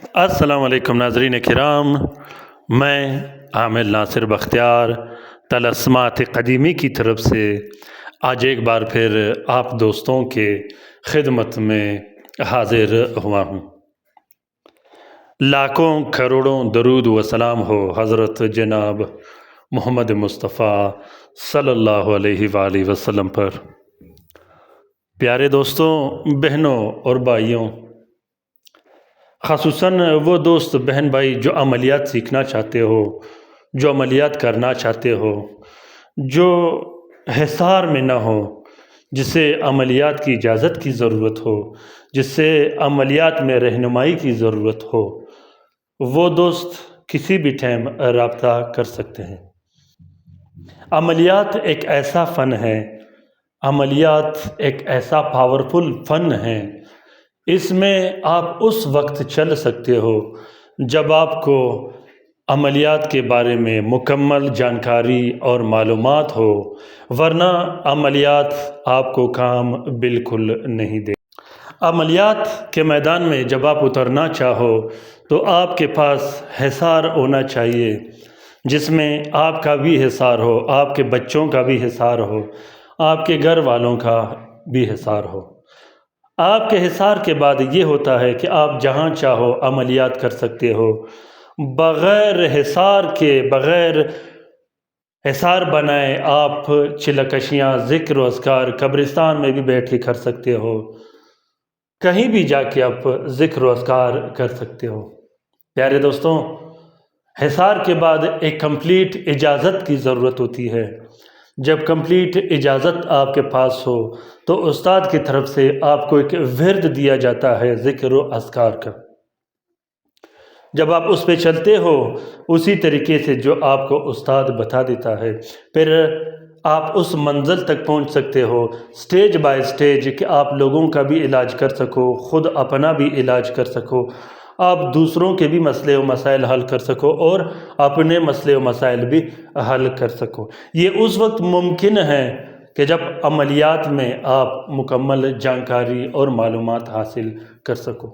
السلام علیکم ناظرین کرام، میں عامر ناصر بختیار طلسمات قدیمی کی طرف سے آج ایک بار پھر آپ دوستوں کے خدمت میں حاضر ہوا ہوں۔ لاکھوں کروڑوں درود و سلام ہو حضرت جناب محمد مصطفیٰ صلی اللہ علیہ وآلہ وسلم پر۔ پیارے دوستوں، بہنوں اور بھائیوں، خصوصاً وہ دوست بہن بھائی جو عملیات سیکھنا چاہتے ہو، جو عملیات کرنا چاہتے ہو، جو حصار میں نہ ہو، جسے عملیات کی اجازت کی ضرورت ہو، جسے عملیات میں رہنمائی کی ضرورت ہو، وہ دوست کسی بھی ٹائم رابطہ کر سکتے ہیں۔ عملیات ایک ایسا فن ہے، عملیات ایک ایسا پاورفل فن ہے، اس میں آپ اس وقت چل سکتے ہو جب آپ کو عملیات کے بارے میں مکمل جانکاری اور معلومات ہو، ورنہ عملیات آپ کو کام بالکل نہیں دے۔ عملیات کے میدان میں جب آپ اترنا چاہو تو آپ کے پاس حصار ہونا چاہیے، جس میں آپ کا بھی حصار ہو، آپ کے بچوں کا بھی حصار ہو، آپ کے گھر والوں کا بھی حصار ہو۔ آپ کے حصار کے بعد یہ ہوتا ہے کہ آپ جہاں چاہو عملیات کر سکتے ہو، بغیر حصار کے، بغیر حصار بنائے آپ چلکشیاں، ذکر و اذکار قبرستان میں بھی بیٹھ کے کر سکتے ہو، کہیں بھی جا کے آپ ذکر و اذکار کر سکتے ہو۔ پیارے دوستوں، حصار کے بعد ایک کمپلیٹ اجازت کی ضرورت ہوتی ہے۔ جب کمپلیٹ اجازت آپ کے پاس ہو تو استاد کی طرف سے آپ کو ایک ورد دیا جاتا ہے ذکر و اذکار کا۔ جب آپ اس پہ چلتے ہو اسی طریقے سے جو آپ کو استاد بتا دیتا ہے، پھر آپ اس منزل تک پہنچ سکتے ہو سٹیج بائی سٹیج، کہ آپ لوگوں کا بھی علاج کر سکو، خود اپنا بھی علاج کر سکو، آپ دوسروں کے بھی مسئلے و مسائل حل کر سکو اور اپنے مسئلے و مسائل بھی حل کر سکو۔ یہ اس وقت ممکن ہے کہ جب عملیات میں آپ مکمل جانکاری اور معلومات حاصل کر سکو،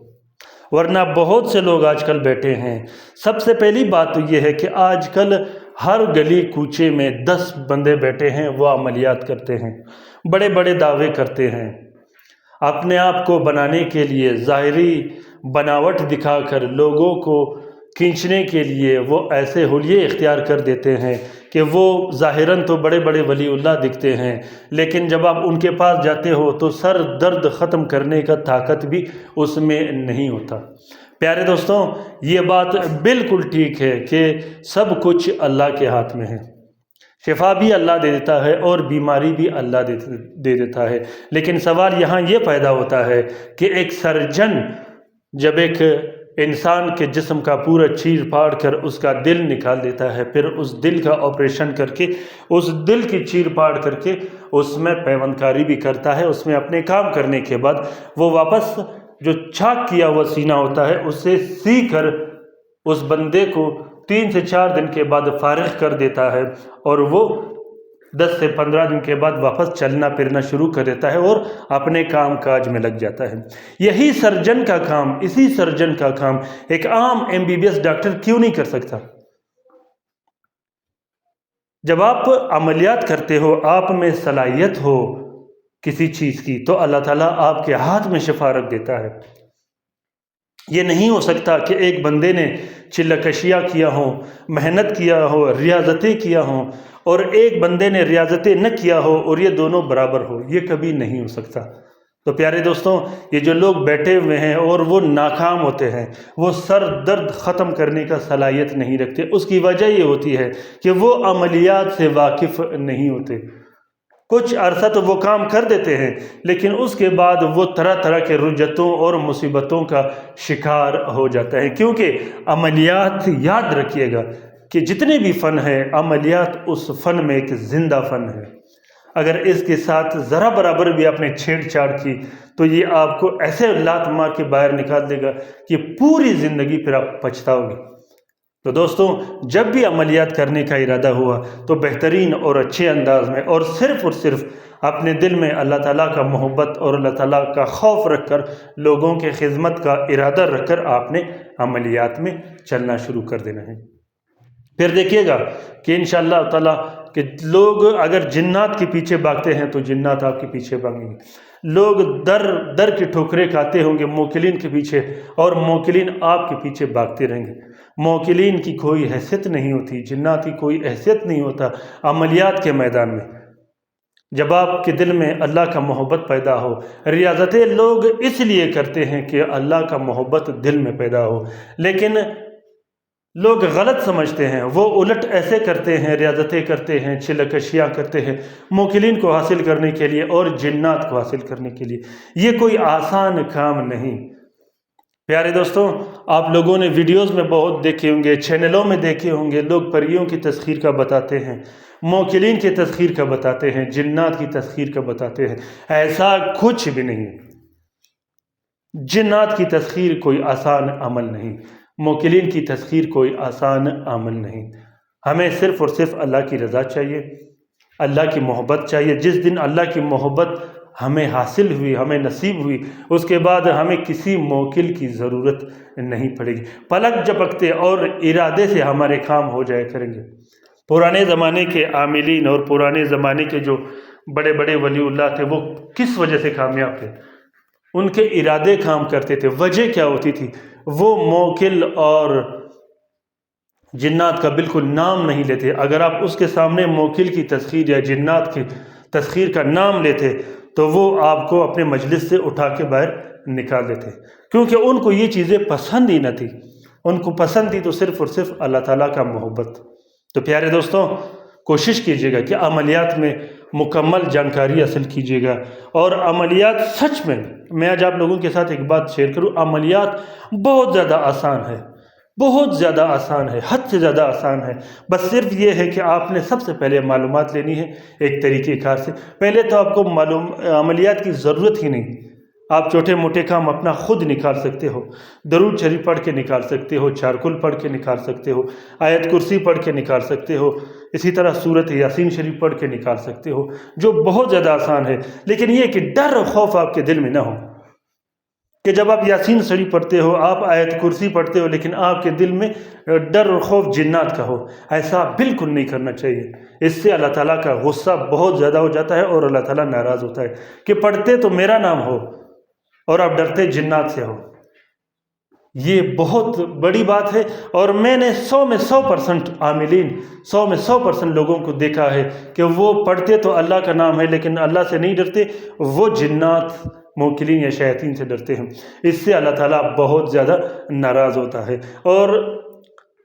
ورنہ بہت سے لوگ آج کل بیٹھے ہیں۔ سب سے پہلی بات تو یہ ہے کہ آج کل ہر گلی کوچے میں 10 بندے بیٹھے ہیں، وہ عملیات کرتے ہیں، بڑے بڑے دعوے کرتے ہیں، اپنے آپ کو بنانے کے لیے، ظاہری بناوٹ دکھا کر لوگوں کو کھینچنے کے لیے وہ ایسے حلیے اختیار کر دیتے ہیں کہ وہ ظاہراً تو بڑے بڑے ولی اللہ دکھتے ہیں، لیکن جب آپ ان کے پاس جاتے ہو تو سر درد ختم کرنے کا طاقت بھی اس میں نہیں ہوتا۔ پیارے دوستوں، یہ بات بالکل ٹھیک ہے کہ سب کچھ اللہ کے ہاتھ میں ہے، شفا بھی اللہ دے دیتا ہے اور بیماری بھی اللہ دے دیتا ہے، لیکن سوال یہاں یہ پیدا ہوتا ہے کہ ایک سرجن جب ایک انسان کے جسم کا پورا چیر پاڑ کر اس کا دل نکال دیتا ہے، پھر اس دل کا آپریشن کر کے، اس دل کی چیر پاڑ کر کے اس میں پیوند کاری بھی کرتا ہے، اس میں اپنے کام کرنے کے بعد وہ واپس جو چاک کیا ہوا سینہ ہوتا ہے اسے سی کر اس بندے کو 3 سے 4 دن کے بعد فارغ کر دیتا ہے، اور وہ 10 سے 15 دن کے بعد واپس چلنا پھرنا شروع کر دیتا ہے اور اپنے کام کاج میں لگ جاتا ہے۔ یہی سرجن کا کام، اسی سرجن کا کام ایک عام MBBS ڈاکٹر کیوں نہیں کر سکتا؟ جب آپ عملیات کرتے ہو، آپ میں صلاحیت ہو کسی چیز کی، تو اللہ تعالیٰ آپ کے ہاتھ میں شفا رکھ دیتا ہے۔ یہ نہیں ہو سکتا کہ ایک بندے نے چلکشیاں کیا ہوں، محنت کیا ہو، ریاضتیں کیا ہوں، اور ایک بندے نے ریاضتیں نہ کیا ہو اور یہ دونوں برابر ہو، یہ کبھی نہیں ہو سکتا۔ تو پیارے دوستوں، یہ جو لوگ بیٹھے ہوئے ہیں اور وہ ناکام ہوتے ہیں، وہ سر درد ختم کرنے کا صلاحیت نہیں رکھتے، اس کی وجہ یہ ہوتی ہے کہ وہ عملیات سے واقف نہیں ہوتے۔ کچھ عرصہ تو وہ کام کر دیتے ہیں، لیکن اس کے بعد وہ طرح طرح کے رجتوں اور مصیبتوں کا شکار ہو جاتا ہے، کیونکہ عملیات، یاد رکھیے گا کہ جتنے بھی فن ہیں، عملیات اس فن میں ایک زندہ فن ہے۔ اگر اس کے ساتھ ذرا برابر بھی آپ نے چھیڑ چھاڑ کی تو یہ آپ کو ایسے لات مار کے باہر نکال دے گا کہ پوری زندگی پھر آپ پچھتاؤ گے۔ تو دوستوں، جب بھی عملیات کرنے کا ارادہ ہوا تو بہترین اور اچھے انداز میں اور صرف اپنے دل میں اللہ تعالیٰ کا محبت اور اللہ تعالیٰ کا خوف رکھ کر لوگوں کے خدمت کا ارادہ رکھ کر آپ نے عملیات میں چلنا شروع کر دینا ہے۔ پھر دیکھیے گا کہ انشاءاللہ تعالیٰ کہ لوگ اگر جنات کے پیچھے بھاگتے ہیں تو جنات آپ کے پیچھے بھاگیں گے، لوگ در کی ٹھوکریں کھاتے ہوں گے موکلین کے پیچھے، اور موکلین آپ کے پیچھے بھاگتے رہیں گے۔ موکلین کی کوئی حیثیت نہیں ہوتی، جنات کی کوئی حیثیت نہیں ہوتا عملیات کے میدان میں۔ جب آپ کے دل میں اللہ کا محبت پیدا ہو، ریاضتیں لوگ اس لیے کرتے ہیں کہ اللہ کا محبت دل میں پیدا ہو، لیکن لوگ غلط سمجھتے ہیں، وہ الٹ ایسے کرتے ہیں، ریاضتیں کرتے ہیں، چلکشیاں کرتے ہیں موکلین کو حاصل کرنے کے لیے اور جنات کو حاصل کرنے کے لیے۔ یہ کوئی آسان کام نہیں۔ پیارے دوستوں، آپ لوگوں نے ویڈیوز میں بہت دیکھے ہوں گے، چینلوں میں دیکھے ہوں گے، لوگ پریوں کی تسخیر کا بتاتے ہیں، موکلین کی تسخیر کا بتاتے ہیں، جنات کی تسخیر کا بتاتے ہیں۔ ایسا کچھ بھی نہیں۔ جنات کی تسخیر کوئی آسان عمل نہیں، موکلین کی تسخیر کوئی آسان عمل نہیں۔ ہمیں صرف اور صرف اللہ کی رضا چاہیے، اللہ کی محبت چاہیے۔ جس دن اللہ کی محبت ہمیں حاصل ہوئی، ہمیں نصیب ہوئی، اس کے بعد ہمیں کسی موکل کی ضرورت نہیں پڑے گی۔ پلک جھپکتے اور ارادے سے ہمارے کام ہو جایا کریں گے۔ پرانے زمانے کے عاملین اور پرانے زمانے کے جو بڑے بڑے ولی اللہ تھے، وہ کس وجہ سے کامیاب تھے؟ ان کے ارادے کام کرتے تھے۔ وجہ کیا ہوتی تھی؟ وہ موکل اور جنات کا بالکل نام نہیں لیتے۔ اگر آپ اس کے سامنے موکل کی تسخیر یا جنات کی تسخیر کا نام لیتے تو وہ آپ کو اپنے مجلس سے اٹھا کے باہر نکال دیتے، کیونکہ ان کو یہ چیزیں پسند ہی نہ تھی۔ ان کو پسند تھی تو صرف اور صرف اللہ تعالیٰ کا محبت۔ تو پیارے دوستوں، کوشش کیجیے گا کہ عملیات میں مکمل جانکاری حاصل کیجیے گا، اور عملیات سچ میں آج آپ لوگوں کے ساتھ ایک بات شیئر کروں، عملیات بہت زیادہ آسان ہے، بہت زیادہ آسان ہے، حد سے زیادہ آسان ہے۔ بس صرف یہ ہے کہ آپ نے سب سے پہلے معلومات لینی ہے ایک طریقہ کار سے۔ پہلے تو آپ کو عملیات کی ضرورت ہی نہیں، آپ چھوٹے موٹے کام اپنا خود نکال سکتے ہو۔ درود شریف پڑھ کے نکال سکتے ہو، چارکل پڑھ کے نکال سکتے ہو، آیت کرسی پڑھ کے نکال سکتے ہو، اسی طرح سورۃ یاسین شریف پڑھ کے نکال سکتے ہو، جو بہت زیادہ آسان ہے۔ لیکن یہ کہ ڈر و خوف آپ کے دل میں نہ ہو کہ جب آپ یاسین شریف پڑھتے ہو، آپ آیت کرسی پڑھتے ہو، لیکن آپ کے دل میں ڈر اور خوف جنات کا ہو۔ ایسا بالکل نہیں کرنا چاہیے۔ اس سے اللہ تعالیٰ کا غصہ بہت زیادہ ہو جاتا ہے اور اللہ تعالیٰ ناراض ہوتا ہے کہ پڑھتے تو میرا نام ہو اور آپ ڈرتے جنات سے ہو۔ یہ بہت بڑی بات ہے، اور میں نے 100 میں 100% عاملین، 100 میں 100% لوگوں کو دیکھا ہے کہ وہ پڑھتے تو اللہ کا نام ہے لیکن اللہ سے نہیں ڈرتے، وہ جنات، موکلین یا شیاطین سے ڈرتے ہیں۔ اس سے اللہ تعالیٰ بہت زیادہ ناراض ہوتا ہے۔ اور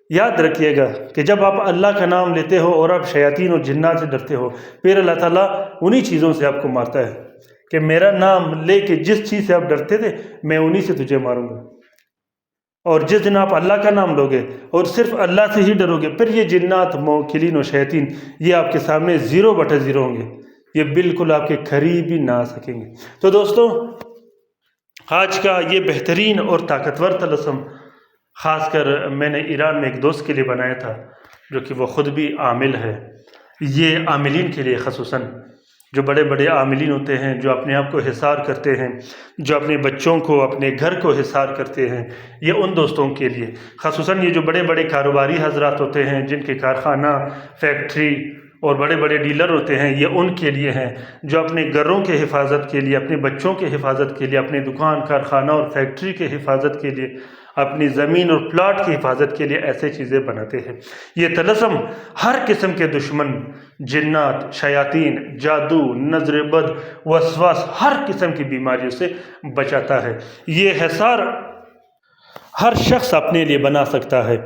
یاد رکھیے گا کہ جب آپ اللہ کا نام لیتے ہو اور آپ شیاطین اور جنات سے ڈرتے ہو، پھر اللہ تعالیٰ انہی چیزوں سے آپ کو مارتا ہے کہ میرا نام لے کے جس چیز سے آپ ڈرتے تھے میں انہی سے تجھے ماروں گا۔ اور جس دن آپ اللہ کا نام لوگے اور صرف اللہ سے ہی ڈرو گے، پھر یہ جنات، موکلین اور شیاطین یہ آپ کے سامنے 0/0 ہوں گے، یہ بالکل آپ کے قریب بھی نہ آ سکیں گے۔ تو دوستوں، آج کا یہ بہترین اور طاقتور طلسم خاص کر میں نے ایران میں ایک دوست کے لیے بنایا تھا، جو کہ وہ خود بھی عامل ہے۔ یہ عاملین کے لیے خصوصاً، جو بڑے بڑے عاملین ہوتے ہیں، جو اپنے آپ کو حصار کرتے ہیں، جو اپنے بچوں کو، اپنے گھر کو حصار کرتے ہیں، یہ ان دوستوں کے لیے خصوصاً، یہ جو بڑے بڑے کاروباری حضرات ہوتے ہیں جن کے کارخانہ، فیکٹری اور بڑے بڑے ڈیلر ہوتے ہیں، یہ ان کے لیے ہیں جو اپنے گھروں کے حفاظت کے لیے، اپنے بچوں کے حفاظت کے لیے، اپنے دکان، کارخانہ اور فیکٹری کے حفاظت کے لیے، اپنی زمین اور پلاٹ کی حفاظت کے لیے ایسے چیزیں بناتے ہیں۔ یہ طلسم ہر قسم کے دشمن، جنات، شیاطین، جادو، نظر بد، وسواس، ہر قسم کی بیماریوں سے بچاتا ہے۔ یہ حصار ہر شخص اپنے لیے بنا سکتا ہے۔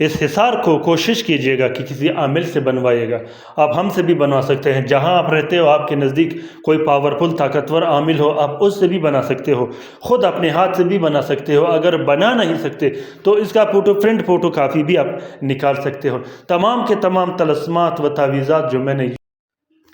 اس حصار کو کوشش کیجیے گا کہ کسی عامل سے بنوائے گا۔ آپ ہم سے بھی بنوا سکتے ہیں، جہاں آپ رہتے ہو آپ کے نزدیک کوئی پاورفل طاقتور عامل ہو، آپ اس سے بھی بنا سکتے ہو، خود اپنے ہاتھ سے بھی بنا سکتے ہو۔ اگر بنا نہیں سکتے تو اس کا پرنٹ فوٹو کافی بھی آپ نکال سکتے ہو۔ تمام کے تمام طلسمات و تعویذات جو میں نے